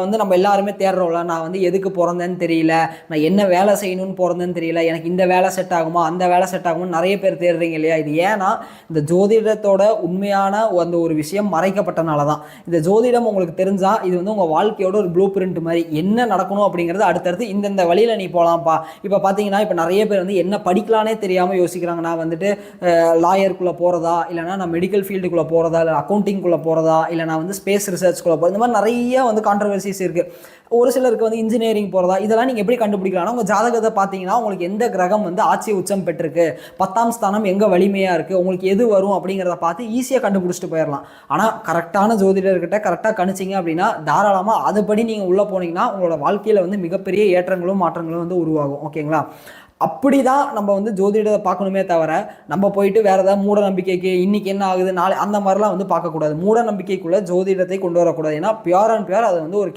வந்து நம்ம எல்லாருமே தேடுறோம்ல, நான் வந்து எதுக்கு பொறந்தேன்னு தெரியல, நான் என்ன வேலை செய்யணும்னு பொறந்தேன்னு தெரியல, எனக்கு இந்த வேலை செட் ஆகுமா, அந்த வேலை செட் ஆகுமா, நிறைய பேர் தேடுறீங்க இல்லையா? இது ஏன்னா இந்த ஜோதிடத்தோட உண்மையான அந்த ஒரு விஷயம் மறைக்கப்பட்டனால தான். இந்த ஜோதிடம் உங்களுக்கு தெரிஞ்சா இது வந்து உங்க வாழ்க்கையோட ஒரு ப்ளூ பிரிண்ட் மாதிரி, என்ன நடக்கணும் அப்படிங்கிறது அடுத்தடுத்து இந்த வழியில நீ போலாம்ப்பா. இப்போ பார்த்தீங்கன்னா இப்போ நிறைய பேர் வந்து என்ன படிக்கலானே தெரியாமல் யோசிக்கிறாங்க. நான் வந்துட்டு லாயருக்குள்ளே போகிறதா, இல்லைனா நான் மெடிக்கல் ஃபீல்டுக்குள்ளே போகிறதா, இல்லை அக்கௌண்டிங்குள்ளே போகிறதா, இல்லை நான் வந்து ஸ்பேஸ் ரிசர்ச்குள்ளே போகிறேன். இந்த மாதிரி நிறைய வந்து கான்ட்ரவர்சிஸ் இருக்குது. ஒரு சிலருக்கு வந்து இன்ஜினியரிங் போகிறதா, இதெல்லாம் நீங்கள் எப்படி கண்டுபிடிக்கலாம்? உங்கள் ஜாதகத்தை பார்த்தீங்கன்னா உங்களுக்கு எந்த கிரகம் வந்து ஆட்சி உச்சம் பெற்றிருக்கு, 10ஆம் ஸ்தானம் எங்கே வலிமையாக இருக்குது, உங்களுக்கு எது வரும் அப்படிங்கிறத பார்த்து ஈஸியாக கண்டுபிடிச்சிட்டு போயிடலாம். ஆனால் கரெக்டான ஜோதிடர்கிட்ட கரெக்டாக கணிச்சிங்க அப்படின்னா தாராளமாக அதுபடி நீங்கள் உள்ளே போனீங்கன்னா உங்களோட வாழ்க்கையில் வந்து மிகப்பெரிய ஏற்றங்களும் மாற்றங்களும் வந்து உருவாகும். ஓகேங்களா? அப்படிதான் நம்ம வந்து ஜோதிடத்தை பார்க்கணுமே தவிர நம்ம போயிட்டு வேற ஏதாவது மூட நம்பிக்கைக்கு இன்னைக்கு என்ன ஆகுது நாளை அந்த மாதிரிலாம் வந்து பார்க்கக்கூடாது. மூட நம்பிக்கைக்குள்ள ஜோதிடத்தை கொண்டு வரக்கூடாது. ஏன்னா பியூர் அண்ட் பியூர் அது வந்து ஒரு